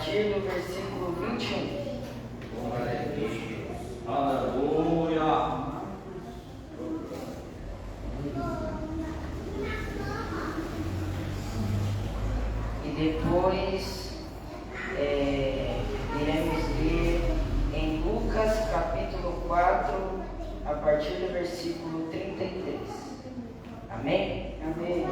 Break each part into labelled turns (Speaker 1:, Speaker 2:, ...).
Speaker 1: partir do versículo 21.
Speaker 2: Glória a Deus. Aleluia.
Speaker 1: E depois iremos ler em Lucas capítulo 4, a partir do versículo 33. Amém? Amém.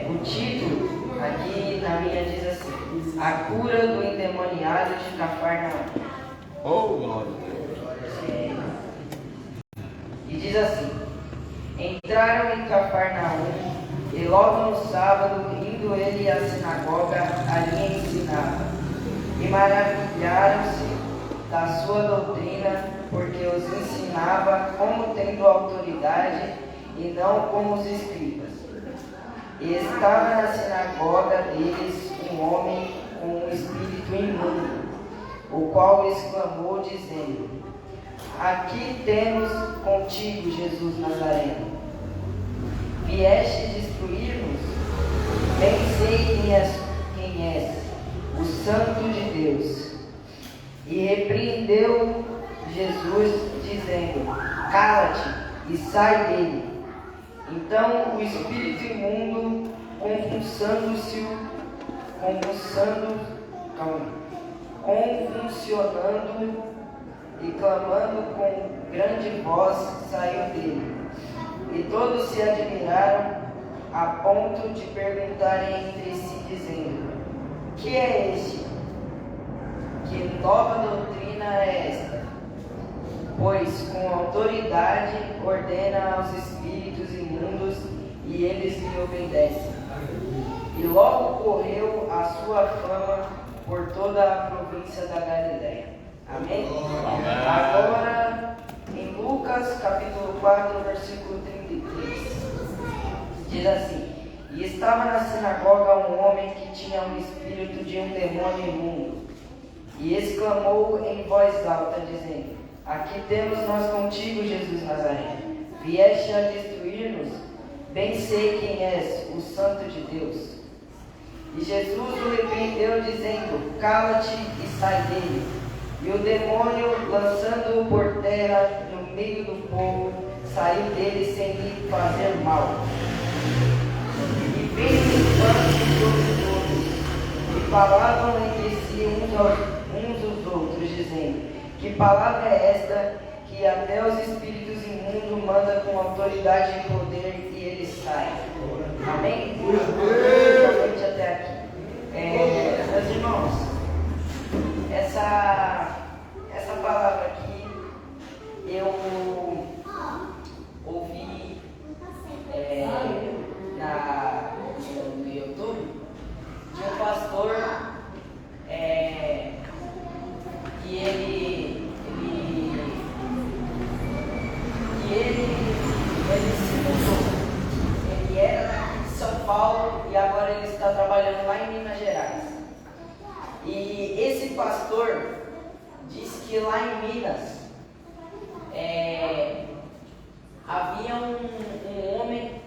Speaker 1: O título aqui na minha diz assim: A cura do endemoniado de Cafarnaum.
Speaker 2: Oh, glória a Deus.
Speaker 1: E diz assim: Entraram em Cafarnaum, e logo no sábado, indo ele à sinagoga, ali ensinava. E maravilharam-se da sua doutrina, porque os ensinava como tendo autoridade, e não como os escribas. E estava na sinagoga deles um homem com um espírito imundo, o qual exclamou, dizendo: Aqui temos contigo, Jesus Nazareno. Vieste destruir-nos? Bem sei quem és, o Santo de Deus. E repreendeu Jesus, dizendo: Cala-te e sai dele. Então o espírito imundo, convulsionando e clamando com grande voz, saiu dele. E todos se admiraram, a ponto de perguntarem entre si, dizendo: Que é este? Que nova doutrina é esta? Pois com autoridade ordena aos espíritos imundos, e eles lhe obedecem. E logo correu a sua fama por toda a província da Galileia. Amém?
Speaker 2: Amém.
Speaker 1: Agora, em Lucas capítulo 4, versículo 33, diz assim: E estava na sinagoga um homem que tinha um espírito de um demônio imundo, e exclamou em voz alta, dizendo: Aqui temos nós contigo, Jesus Nazareno. Vieste a destruir-nos? Bem sei quem és, o Santo de Deus. E Jesus o repreendeu, dizendo: Cala-te e sai dele. E o demônio, lançando-o por terra no meio do povo, saiu dele sem lhe fazer mal. E veio espanto sobre todos, e falavam entre si uns aos outros, dizendo: Que palavra é esta, que até os espíritos imundos manda com autoridade e poder, e eles saem? Amém? Somente até aqui. Meus irmãos, essa palavra aqui eu ouvi no YouTube de um pastor que ele se mudou. Ele era daqui de São Paulo e agora ele está trabalhando lá em Minas Gerais. E esse pastor disse que lá em Minas havia um homem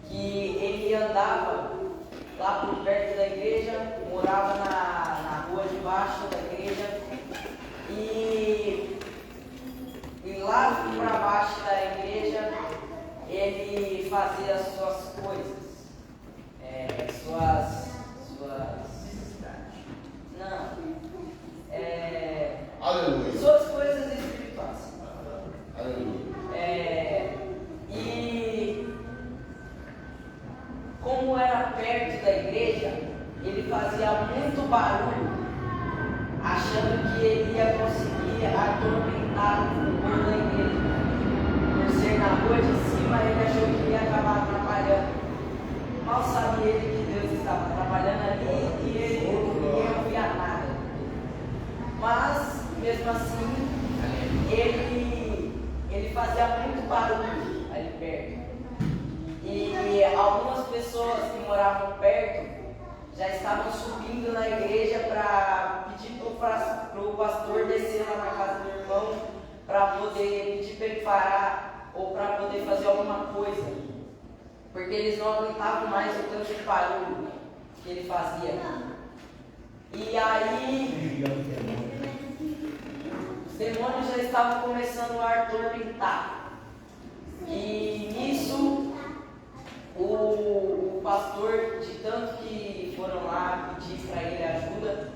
Speaker 1: que ele andava lá por perto da igreja, morava na rua de baixo da igreja, e lá para baixo da igreja ele fazia as suas coisas,
Speaker 2: Aleluia.
Speaker 1: suas coisas espirituais.
Speaker 2: Aleluia.
Speaker 1: E como era perto da igreja, ele fazia muito barulho, achando que ele ia conseguir atormentar o povo da igreja. Por ser na rua de cima, ele achou que ia acabar atrapalhando. Mal sabia ele que Deus estava trabalhando ali e ele ninguém ouvia nada. Mas, mesmo assim, ele fazia muito barulho ali perto. E algumas pessoas que moravam perto já estavam subindo na igreja para pedir para o pastor descer lá na casa do irmão para poder pedir para ele parar ou para poder fazer alguma coisa, porque eles não aguentavam mais o tanto de barulho que ele fazia. E aí os demônios já estavam começando a atormentar. E nisso o pastor, de tanto que foram lá pedir para ele ajuda,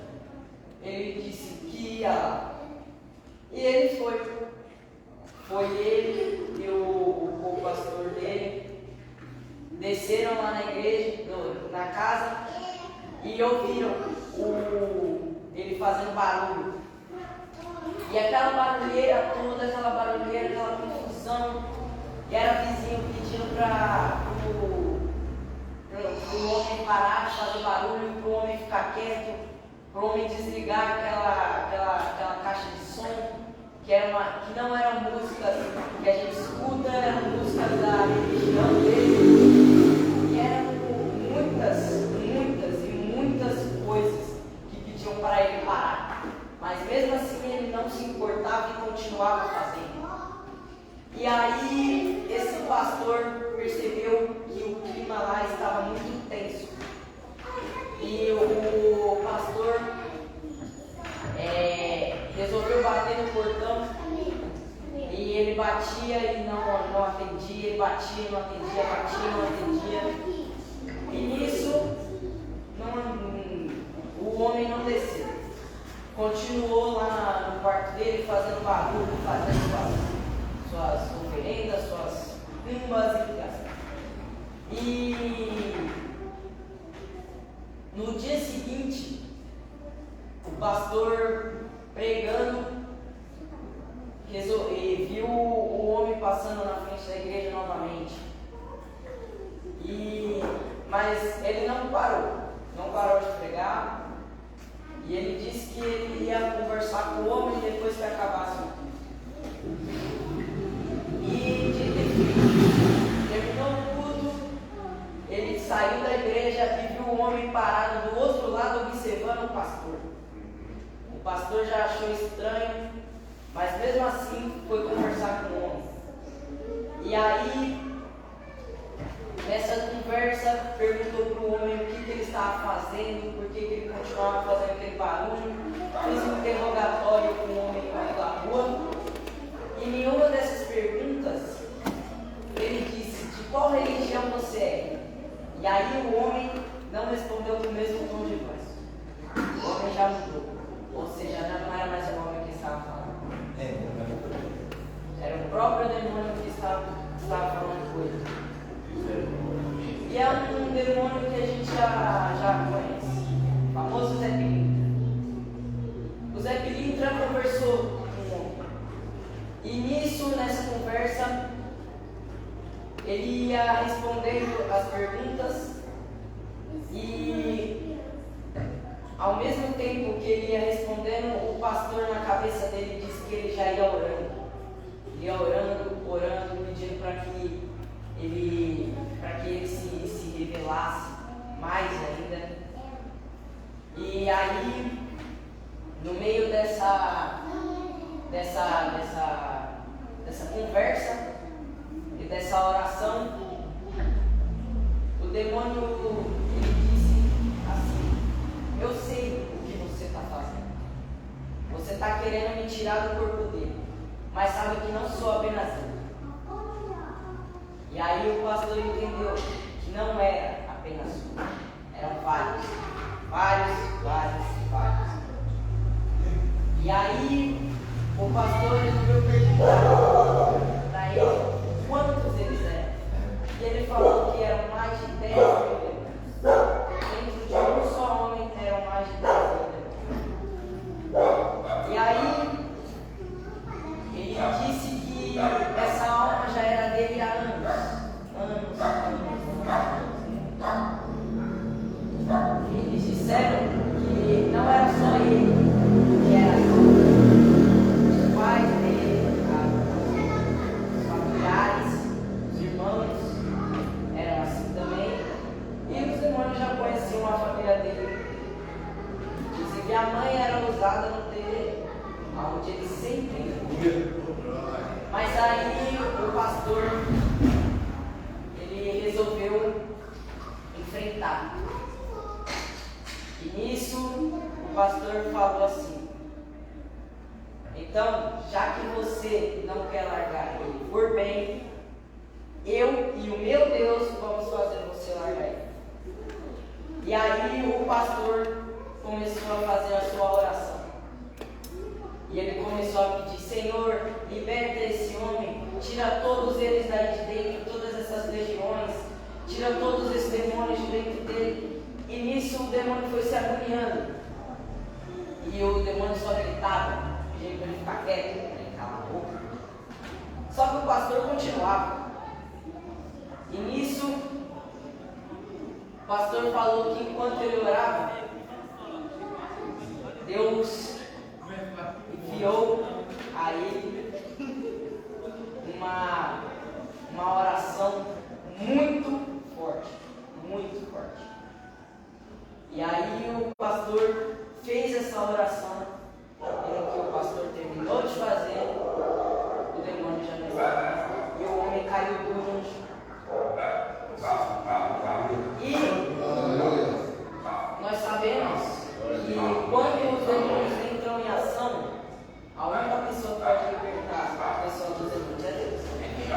Speaker 1: ele disse que ia lá. E ele foi. Foi ele e o pastor dele desceram lá na igreja, na casa, e ouviram ele fazendo barulho. E aquela barulheira toda, aquela confusão, e era vizinho pedindo para o homem parar de fazer barulho, para o homem ficar quieto, para o homem desligar aquela caixa de som, que não eram músicas que a gente escuta, eram músicas da religião dele, e eram muitas coisas que pediam para ele parar, mas mesmo assim ele não se importava e continuava fazendo. E aí esse pastor percebeu que o clima lá estava muito intenso, e o pastor resolveu bater no portão, e ele batia e não atendia, ele batia e não atendia, batia e não atendia. E nisso o homem não desceu, continuou lá no quarto dele fazendo barulho, fazendo suas oferendas, suas tumbas e assim. E no dia seguinte, o pastor pregando, viu o homem passando na frente da igreja novamente. Mas ele não parou de pregar, e ele disse que ele ia conversar com o homem depois que acabasse o culto. E terminou o culto, ele saiu da igreja e viu o homem parado do outro lado observando o pastor. O pastor já achou estranho, mas mesmo assim foi conversar com o homem. E aí, nessa conversa, perguntou para o homem o que ele estava fazendo, por que ele continuava fazendo aquele barulho. Fez um interrogatório com o homem no meio da rua. E nenhuma dessas perguntas ele disse: de qual religião você é? E aí o homem não respondeu com o mesmo tom de voz. O homem já mudou, ou seja, já não era mais o homem que estava falando. Era o próprio demônio que estava falando com ele. E é um demônio que a gente já conhece, o famoso Zé Pilintra. O Zé Pilintra conversou com o homem. E nisso, nessa conversa, ele ia respondendo as perguntas, e ao mesmo tempo que ele ia respondendo, o pastor na cabeça dele disse que ele já ia orando. Ele ia orando, pedindo para que ele se revelasse mais ainda. E aí, no meio dessa conversa e dessa oração, o demônio ele disse assim: eu sei o que você está fazendo. Você está querendo me tirar do corpo dele, mas sabe que não sou apenas eu. E aí o pastor entendeu que não era apenas um, eram vários. E aí o pastor resolveu perguntar para ele quantos eles eram. E ele falou que eram mais de 10 mil demônios. Dentro de um só homem eram mais de 10 mil demônios. E aí ele disse que essa alma já era dele há anos. Eles disseram que não era só ele que era os pais dele, os familiares, os irmãos eram assim também. E os demônios já conheciam a família dele. Dizem que a mãe era usada no terreiro, onde ele sempre ia. Mas aí o pastor, ele resolveu enfrentar. E nisso o pastor falou assim: então, já que você não quer largar ele por bem, eu e o meu Deus vamos fazer você largar ele. E aí o pastor começou a fazer a sua oração. E ele começou a pedir: Senhor, liberta esse homem, tira todos eles daí de dentro, todas essas legiões, tira todos esses demônios de dentro dele. E nisso o demônio foi se agoniando. E o demônio só gritava, pedindo para ele ficar quieto, para ele calar a boca. Só que o pastor continuava. E nisso o pastor falou que enquanto ele orava, Deus enviou a ele uma oração muito forte, muito forte. E aí o pastor fez essa oração, em que o pastor terminou de fazer, o demônio já não estava mais, e o homem caiu duro no chão. E nós sabemos que quando os demônios entram em ação, a única pessoa que pode libertar a pessoa dos demônios é Deus. A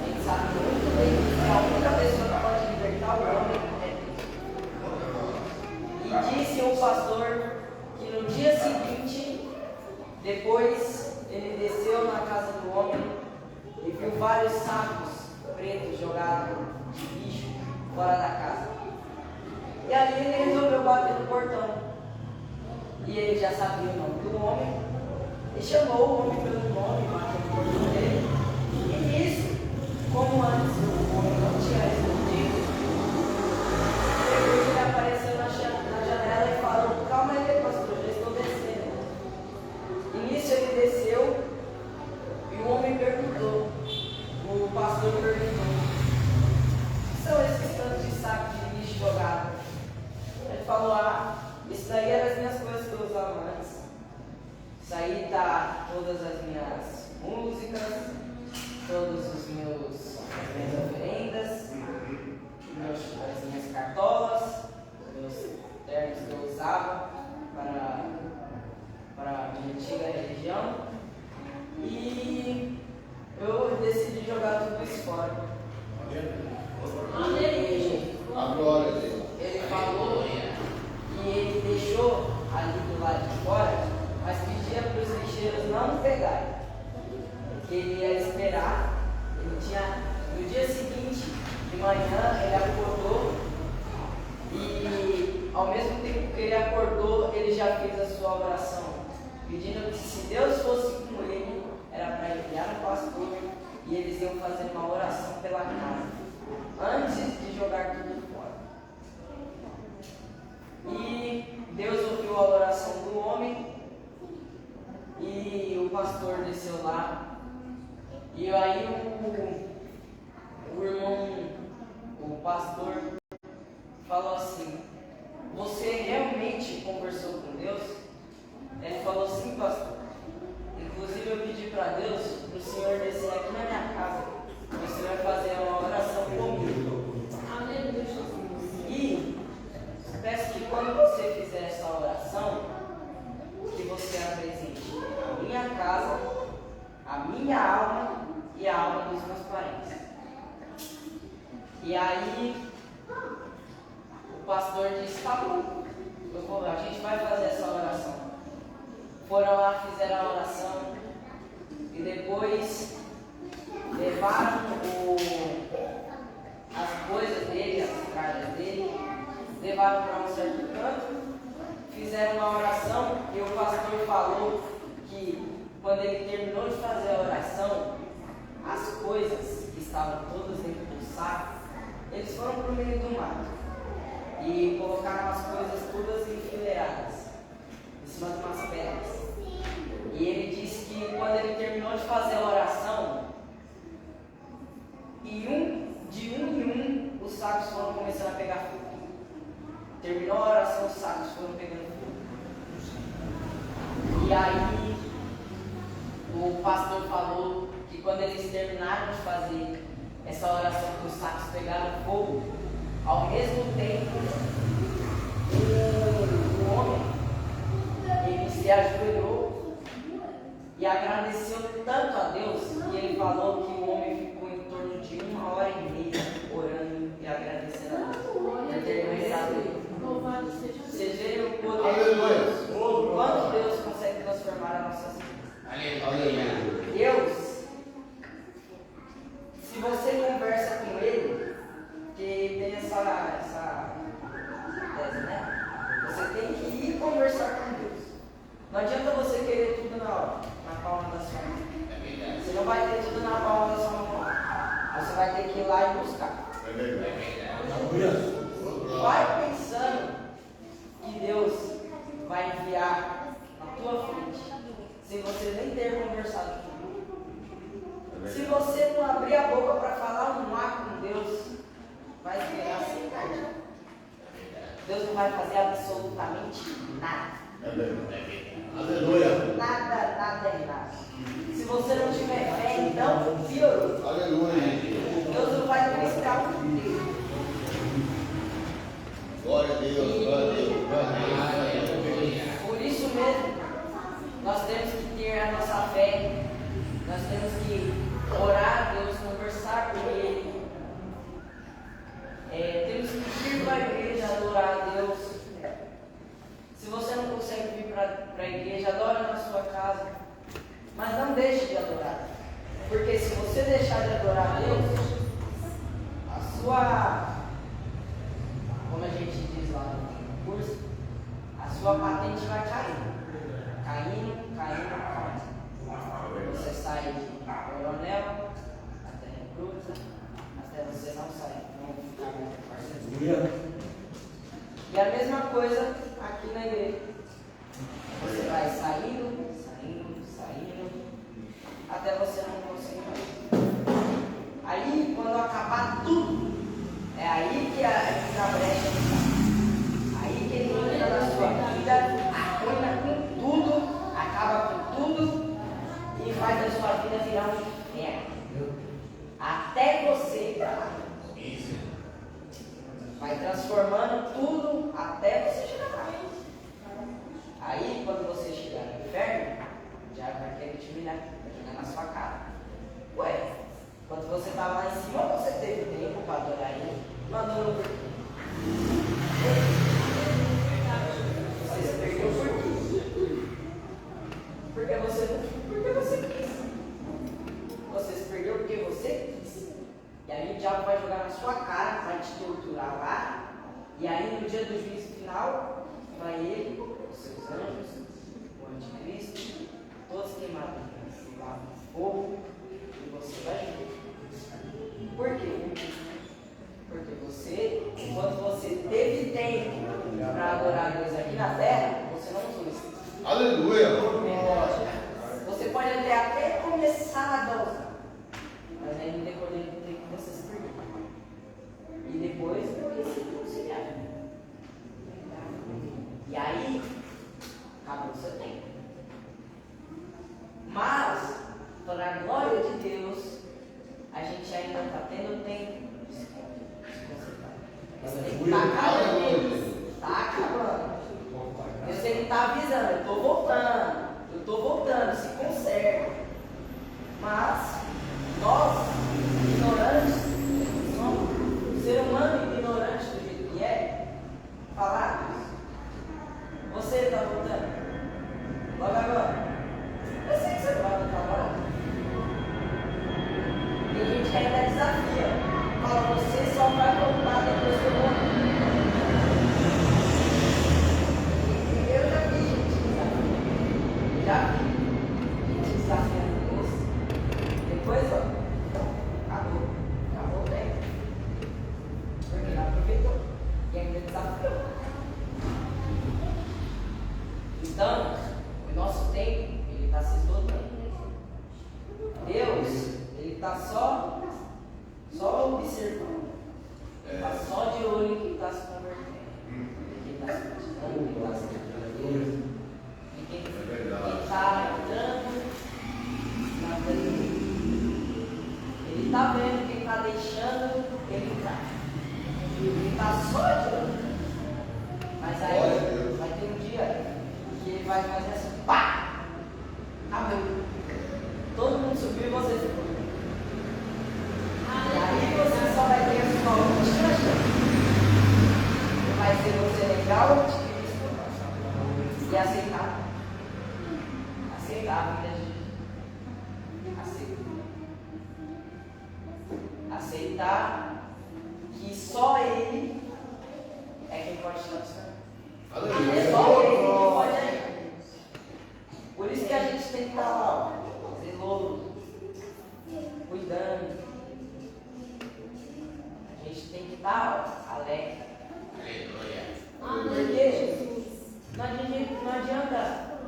Speaker 1: gente sabe muito bem que a única pessoa que pode libertar o homem é Deus. E disse o pastor que no dia seguinte, depois ele desceu na casa do homem e viu vários sacos pretos jogados de lixo fora da casa. E aí ele resolveu bater no portão. E ele já sabia o nome do homem. E chamou o homem pelo nome, bateu no portão dele. E nisso, como antes o homem não tinha respondido, depois ele apareceu na janela e falou: calma aí, pastor, já estou descendo. E nisso ele desceu e o homem perguntou, o pastor perguntou: o que são esses tantos de saco de lixo jogado? Ele falou: isso daí eram as minhas coisas que eu usava antes. Isso aí tá todas as minhas músicas, todos as minhas oferendas, as minhas cartolas, meus ternos que eu usava para a minha antiga religião. E eu decidi jogar tudo isso fora.
Speaker 2: A glória a Deus.
Speaker 1: Ele falou que ele deixou ali do lado de fora, mas pedia para os lixeiros não pegarem, que ele ia esperar. No dia seguinte, de manhã, ele acordou e, ao mesmo tempo que ele acordou, ele já fez a sua oração, pedindo que, se Deus fosse com ele, era para enviar o pastor e eles iam fazer uma oração pela casa, antes de jogar tudo fora. E Deus ouviu a oração do homem e o pastor desceu lá. E aí o irmão, o pastor, falou assim: você realmente conversou com Deus? Ele falou: sim, pastor. Inclusive eu pedi para Deus, para o senhor descer aqui na minha casa, você vai fazer uma oração comigo. E peço que quando você fizer essa oração, que você apresente a minha casa, a minha alma e a alma dos meus parentes. E aí o pastor disse: tá bom, a gente vai fazer essa oração. Foram lá, fizeram a oração e depois levaram as coisas dele, as cargas dele, levaram para um certo canto, fizeram uma oração e o pastor falou que quando ele terminou de fazer a oração, as coisas que estavam todas dentro do saco, eles foram para o meio do mato e colocaram as coisas todas enfileiradas em cima de umas pedras. E ele disse que quando ele terminou de fazer a oração, de um em um, os sacos foram começando a pegar fogo. Terminou a oração, os sacos foram pegando fogo. E aí
Speaker 3: o pastor falou que quando eles terminaram de fazer essa oração que os sacos pegaram fogo, ao mesmo tempo o homem ele se ajoelhou e agradeceu tanto a Deus que ele falou que o homem ficou em torno de 1h30 orando e agradecendo a Deus por ter liberado ele. Vocês veem o poder, o quanto Deus consegue transformar a nossa vida.
Speaker 2: Aleluia.
Speaker 3: Deus, se você conversa com Ele, que tem essa tese, né? Você tem que ir conversar com Deus. Não adianta você querer tudo na hora, na palma da sua mão. Você não vai ter tudo na palma da sua mão. Você vai ter que ir lá e buscar. Vai pensando que Deus vai enviar na tua frente, sem você nem ter conversado com Ele. Se você não abrir a boca para falar um A com Deus, vai ganhar sem tarde. Deus não vai fazer absolutamente nada.
Speaker 2: Aleluia.
Speaker 3: Nada é nada. Se você não tiver fé, então piorou.
Speaker 2: Aleluia.
Speaker 3: Deus não vai beliscar o inteiro.
Speaker 2: Glória a Deus, glória a Deus, glória a Deus.
Speaker 3: Por isso mesmo, nós temos que ter a nossa fé, nós temos que orar a Deus, conversar com Ele, temos que vir para a igreja, adorar a Deus. Se você não consegue vir para a igreja, adora na sua casa, mas não deixe de adorar, porque se você deixar de adorar a Deus, a sua, como a gente diz lá no curso, a sua patente vai caindo. Você sai de coronel até recruta, até você não sair, não ficar mais parceiro. E a mesma coisa aqui na igreja. Você vai saindo, até você não conseguir mais. Aí, quando acabar tudo, é aí que a brecha está. Aí que ele entra na sua vida, arruina com tudo, acaba com tudo e faz a sua vida virar um inferno. Até você vai transformando tudo até você chegar lá. Aí, quando você chegar no inferno, já vai querer te humilhar, vai jogar na sua cara. Ué, quando você estava lá em cima, você teve tempo para adorar Ele. Não adorou por quê? Você se perdeu por quê? Porque você quis. Você se perdeu porque você quis. E aí o diabo vai jogar na sua cara, vai te torturar lá. E aí no dia do juízo final, vai ele, os seus anjos, o anticristo, todos queimados lá no fogo, e você vai ver. Por quê? Porque você, enquanto você teve tempo para adorar a Deus aqui na terra, você não usou isso.
Speaker 2: Aleluia.
Speaker 3: Você pode até começar a usar, mas aí no decorrer do tempo você se perdeu. E depois você se reconciliar. E aí, acabou o seu tempo. Mas, para a glória de Deus, a gente ainda está tendo tempo de se consertar. Esse tempo está acabando. Está acabando. Deus está avisando, eu estou voltando, se conserta. Mas, nós, ignorantes, somos, o ser humano ignorante do jeito que é, falar isso. Você está voltando? Logo agora. Eu sei que você não vai voltar agora. Tem gente que ainda desafia. Fala, você só vai voltar depois que eu morrer. Eu já vi gente desafiando. Já vi gente desafiando Deus. Depois, ó, acabou o tempo. Porque não aproveitou. E ainda desafiou. Então, o nosso tempo, ele está se esgotando. Deus, ele está só observando. Ele está só de olho em quem está se convertendo. Quem está se batizando, quem está se convertendo. E quem está entrando negar o anticristo e aceitar. Aceitar a vida de Jesus. Aceitar que só Ele é quem pode te transformar. É só Ele que pode agir. Por isso que a gente tem que estar lá, zeloso, cuidando. A gente tem que estar alegre. Porque não adianta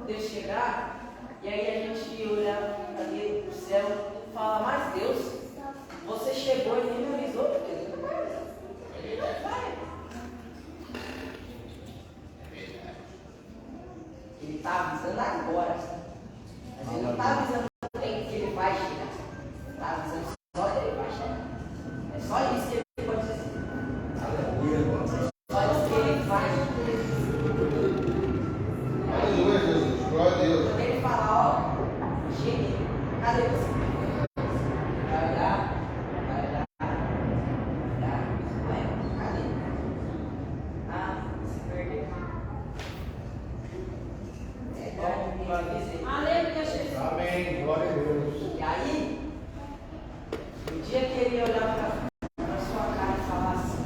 Speaker 3: Deus chegar e aí a gente olhar ali pro céu e falar, mas Deus, você chegou e nem me avisou, porque Deus não vai avisar. Ele vai. Ele está avisando agora. Mas ele não está avisando que ele vai chegar. Ele está avisando só que ele vai chegar. É só isso que ele pode dizer. Só isso que ele vai dizer.
Speaker 2: Aleluia, Jesus. Glória a Deus.
Speaker 3: Quando ele falar, ó, cheguei. Cadê você? Vai olhar. Ué, cadê? Ah, se perdeu. É bom me avisei.
Speaker 4: Aleluia, Jesus.
Speaker 2: Amém. Glória a Deus.
Speaker 3: E aí, o dia que ele olhar para sua cara e falar assim,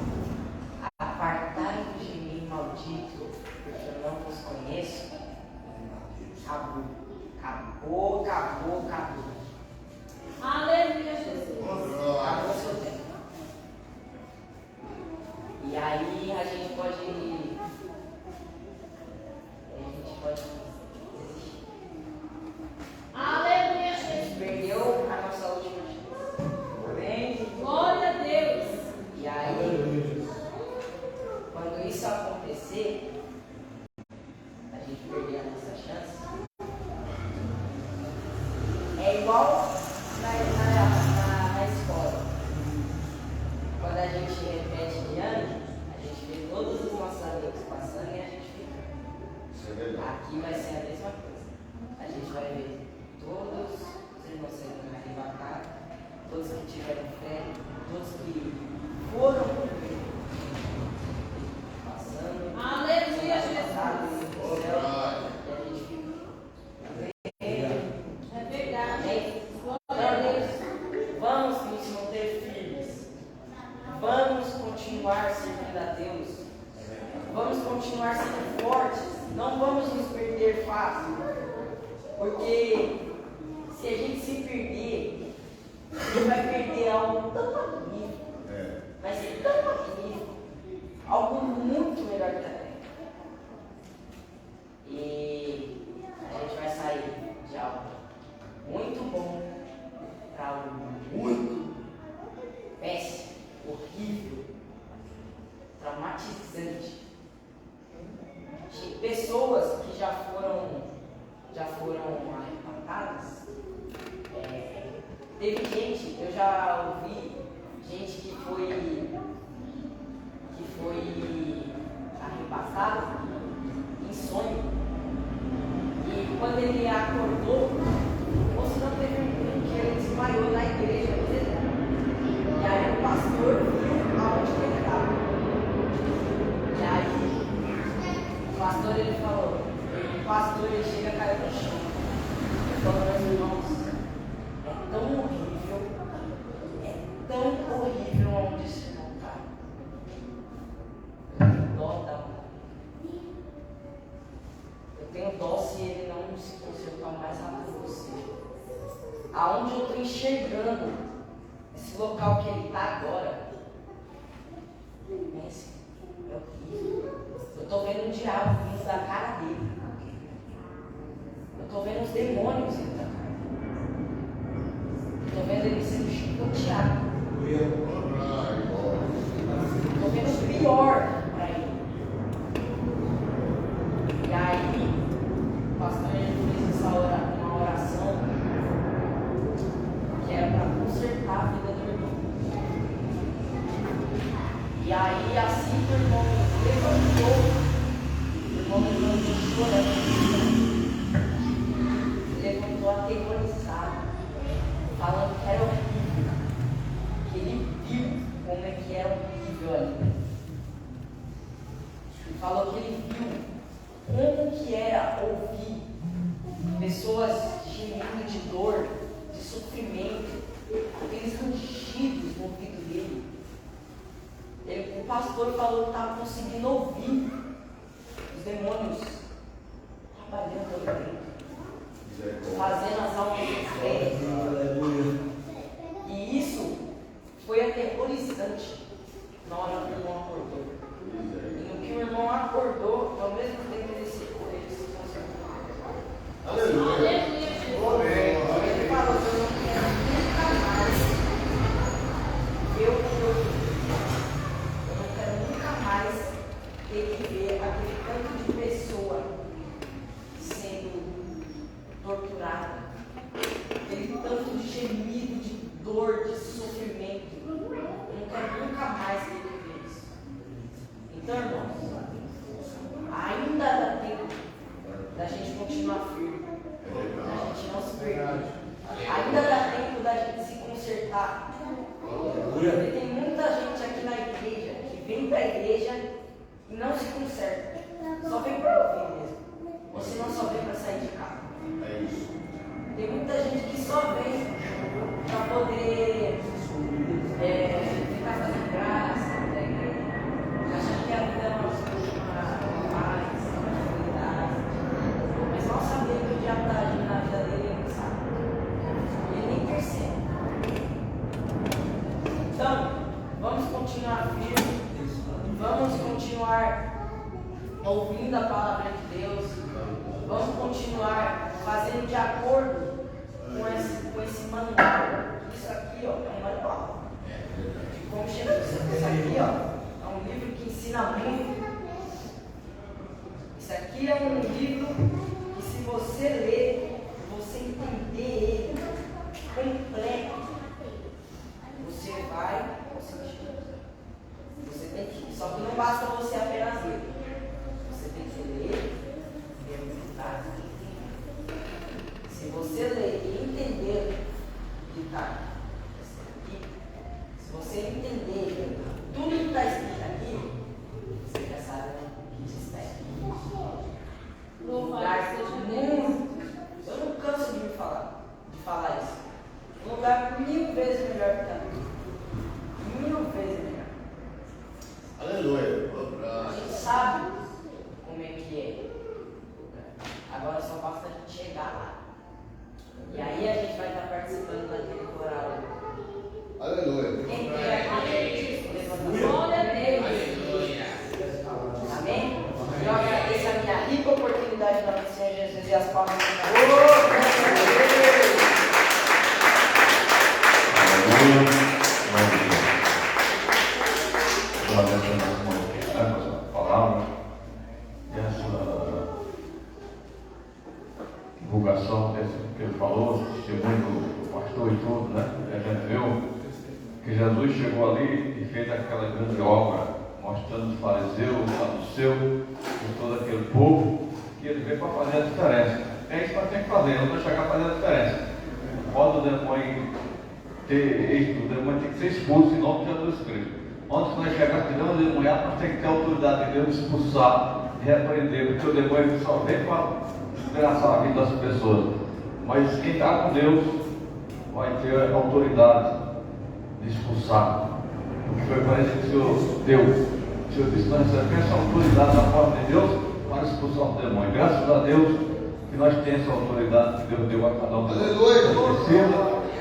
Speaker 3: apartai-vos de mim, maldito, porque eu não vos conheço, acabou.
Speaker 4: Aleluia, Jesus.
Speaker 3: Acabou seu tempo. E aí a gente pode desistir.
Speaker 4: Aleluia,
Speaker 3: A gente
Speaker 4: Jesus.
Speaker 3: perdeu a nossa última chance. Amém?
Speaker 4: Glória a Deus.
Speaker 3: E aí, quando isso acontecer, a gente perder a nossa chance. É igual na escola. Quando a gente repete de ano, a gente vê todos os nossos amigos passando e a gente fica.
Speaker 2: Isso é verdade.
Speaker 3: Aqui vai ser a mesma coisa. A gente vai ver todos os irmãos sendo arrebatados, todos que tiveram fé, todos que foram passando.
Speaker 4: Aleluia, Jesus.
Speaker 3: passados no céu, e a gente fica.
Speaker 4: É verdade.
Speaker 3: Amém? Glória a Deus. Vamos nos manter firmes. Vamos continuar servindo a Deus. Vamos continuar sendo fortes. Não vamos nos perder fácil. Porque se a gente se perder, a gente vai perder algo tão magnífico. Vai ser tão magnífico. Algo muito melhor que a terra. E a gente vai sair de algo muito bom para algo muito péssimo, horrível, traumatizante. De pessoas que já foram arrebatadas. Teve gente, eu já ouvi gente que foi arrebatado em sonho. E quando ele acordou, o moço não teve um que ele desmaiou na igreja mesmo. E aí o pastor viu aonde ele estava. E aí o pastor ele falou, o pastor ele chega a cair no chão. Ele falou, meus irmãos, é tão horrível onde esse irmão está. Eu tenho dó da mãe. Eu tenho dó se ele não se consertar mais rápido possível. Aonde eu estou enxergando esse local que ele está agora, pense, é horrível. Eu estou vendo um diabo vindo da cara dele. Eu estou vendo os demônios vindo da cara dele. Estou vendo ele sendo chicoteado. Estou vendo o pior para ele. E aí, o pastor ele fez uma oração que era para consertar a vida do irmão. E aí, assim que o irmão levantou chorando. Ele levantou aterrorizado, falando que era horrível. Que ele viu como é que era horrível ali. falou que ele viu como que era ouvir pessoas gemendo de dor, de sofrimento, aqueles rugidos no ouvido dele. O pastor falou que estava conseguindo ouvir os demônios trabalhando ali dentro, fazendo as almas sofrerem. E isso foi aterrorizante na hora que o irmão acordou. E no que o irmão acordou, ao mesmo tempo ele se consertou.
Speaker 2: Aleluia.
Speaker 3: Ele falou que eu não quero nunca mais ver o que eu vi. Eu não quero nunca mais ter que ver aquele tanto de pessoa sendo torturada, aquele tanto de gemido, de dor, de sofrimento. Eu não quero nunca mais ter que ver isso. Então, irmãos, ainda dá tempo da gente continuar firme, da gente não se perder. Ainda dá tempo da gente se consertar. Porque tem muita gente aqui na igreja que vem para a igreja e não se conserta. Só vem para ouvir mesmo. Ou se não, só vem para sair de casa. Tem muita gente que só vem para poder ficar fazendo graça da igreja. Achando que a vida é uma paz, uma tranquilidade. Mas mal sabendo que o diabo está agindo na vida dele, ele não sabe. Ele nem percebe. Então, vamos continuar firmes. Vamos continuar ouvindo a palavra de Deus. Vamos continuar fazendo de acordo com esse manual. Isso aqui, ó, é um manual. De como Jesus. Isso aqui, ó, é um livro que ensina muito. Isso aqui é um livro que, se você ler, você entender ele completo, você vai conseguir. Você tem que, só que não basta você apenas ler. Você tem que ler, meditar. Se você ler e entender o que está aqui, se você entender tudo que está escrito aqui, você já sabe o que te espera. Lugar muito. Eu não canso de falar isso. Um lugar 1000 vezes melhor que aqui. 1000 vezes melhor.
Speaker 2: Aleluia.
Speaker 3: A gente sabe como é que é. Agora só basta a gente chegar lá. E aí a gente vai estar participando daquele coral.
Speaker 2: Aleluia.
Speaker 3: Quem quer aqui?
Speaker 4: Glória a Deus.
Speaker 3: Amém? Eu agradeço a minha rica oportunidade na nosso Senhor Jesus e as palmas do
Speaker 5: Essa palavra e essa divulgação desse que ele falou, segundo o pastor e tudo, né? A gente viu que Jesus chegou ali e fez aquela grande obra, mostrando os fariseus, os saduceus e todo aquele povo que ele veio para fazer a diferença. É isso que nós temos que fazer, não chegar a fazer a diferença. Pode o demônio ter êxito, o demônio tem que ser expulso em nome de Jesus Cristo. Antes que nós chegarmos aqui, não demoniado, nós temos que ter a autoridade de Deus, expulsar, repreender, porque o demônio só vem para desgraçar a vida das pessoas. Mas quem está com Deus vai ter a autoridade de expulsar. Porque foi para isso que o Senhor deu. O Senhor disse: nós recebemos essa autoridade da parte de Deus para expulsar o demônio. Graças a Deus que nós temos essa autoridade que Deus deu a cada um. Precisa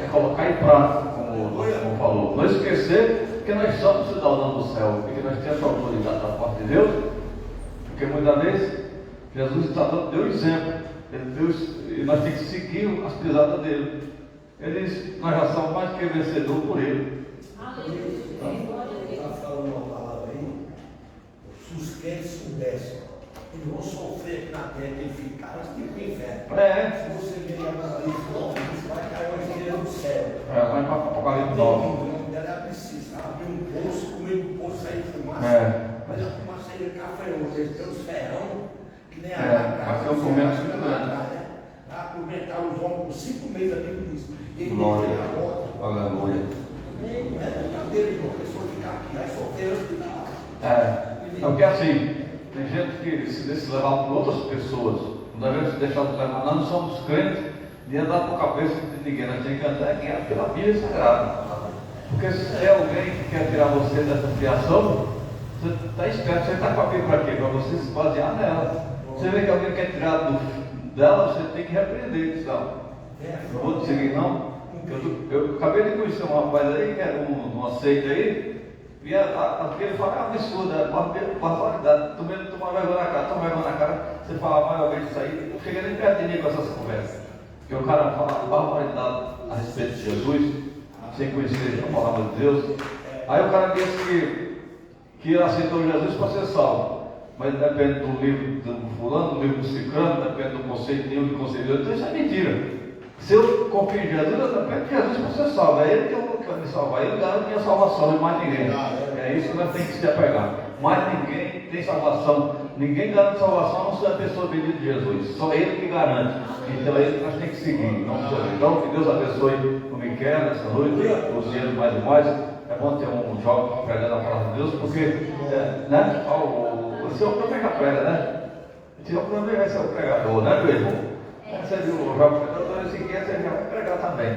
Speaker 5: é colocar em prática, como falou. Não esquecer que nós somos cidadãos do céu e que nós temos essa autoridade da parte de Deus. Porque muitas vezes Jesus deu exemplo. Ele deu, e nós temos que seguir as pisadas dele. Ele disse: nós já somos mais que vencedor por ele.
Speaker 6: Está falando uma palavra aí. Se os crentes soubessem, eles vão sofrer aqui na terra, eles ficaram tipo inferno. Se você ver a Apocalipse 9, você vai cair uma estrela do céu.
Speaker 5: Vai para Apocalipse 9.
Speaker 6: O nome dela é precisa abrir um poço, comer um poço, sair fumaça. Mas a fumaça aí é cafeosa, eles têm uns ferrão, que nem a
Speaker 5: vai ser um comércio muito grande.
Speaker 6: Para atormentar os homens por 5 meses, a Bíblia diz. Ele
Speaker 5: Glória.
Speaker 6: tem a morte.
Speaker 5: Aleluia.
Speaker 6: Não é brincadeira, irmão. A pessoa ficar aqui, vai sofrer antes de lá.
Speaker 5: Porque assim, Tem gente que se deixa levar por outras pessoas. Não devemos se deixar levar. Nós não somos crentes de andar por cabeça de ninguém. Nós temos que andar pela Bíblia Sagrada. Porque se é alguém que quer tirar você dessa criação, você está esperto. Você está com a Bíblia para quê? Para você se basear nela. Você vê que alguém quer tirar dela, você tem que repreender. Sabe? Não vou te seguir, não. Eu acabei de conhecer um rapaz aí, que era uma seita aí. E ele fala, absurdo, barbaridade, tu mesmo toma vergonha na cara, você fala mais ou menos isso aí, não chega nem perto de mim com essas conversas. Porque o cara fala barbaridade a respeito de Jesus, sem conhecer a palavra de Deus. Aí o cara disse que aceitou Jesus para ser salvo. Mas depende do livro do fulano, do livro do ciclano, depende do conceito nenhum de conselheiro, então isso é mentira. Se eu confio em Jesus, eu dependo de Jesus para ser salvo. É Ele que vai me salvar. Ele garante minha salvação e mais ninguém. É isso que nós temos que se apegar. Mais ninguém tem salvação. Ninguém garante salvação a não ser a pessoa bendita de Jesus. Só Ele que garante. Então é Ele que nós temos que seguir. Em nome de Jesus. Então, que Deus abençoe o Miquel nessa noite, os dias mais e mais. É bom ter um jovem pregando a palavra de Deus, porque o seu também já prega, né? O seu também vai ser o pregador, né, meu irmão? Você viu o jovem pregador, esse aqui você já vai pregar também.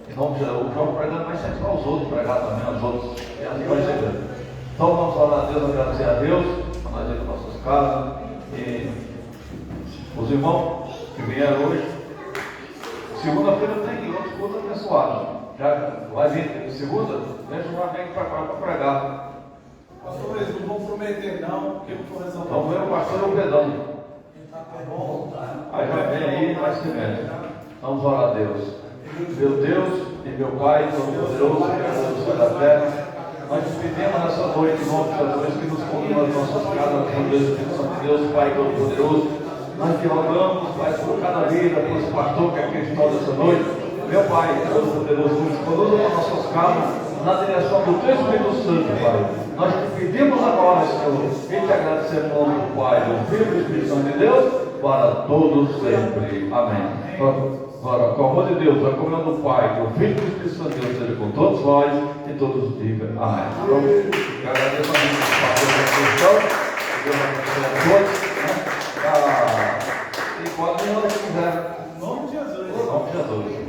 Speaker 5: Em nome de Jesus, o jovem pregador vai sempre aos outros pregar também, aos outros. E assim vai ser. Então vamos orar a Deus, agradecer a Deus, a nós ir para nossas casas. E os irmãos que vieram hoje, segunda-feira tem outros cultos abençoados. Já vai vir segunda, deixa um amigo para pregar.
Speaker 2: Pastor, eles não vão prometer não, porque não for resolver.
Speaker 5: Vamos ver o pastor Pedão. Aí já vem aí, vai se vendo. Vamos orar a Deus. Meu Deus e meu Pai, Todo-Poderoso, Criador do céu e da terra, nós te pedimos nessa noite, em nome de Jesus, que nos conduz às nossas casas, com Deus, Espírito Santo de Deus, Pai Todo-Poderoso. Nós te rogamos, Pai, por cada vida, por esse pastor que aqui está nessa noite. Meu Pai, Todo-Poderoso, nos conduza para nossas casas, na direção do Teu Espírito Santo, Pai. Nós te pedimos agora, Senhor, e te agradecemos em nome do Pai, do Filho e do Espírito Santo de Deus, para todos sempre. Amém. Agora, com o amor de Deus, a comunhão do Pai, do Filho e do Espírito Santo de Deus, seja com todos nós e todos digam amém. Então, eu agradeço a mim por fazer a questão, Deus abençoe a todos. E pode vir onde quiser.
Speaker 2: Em nome de Jesus.
Speaker 5: Em nome de Jesus.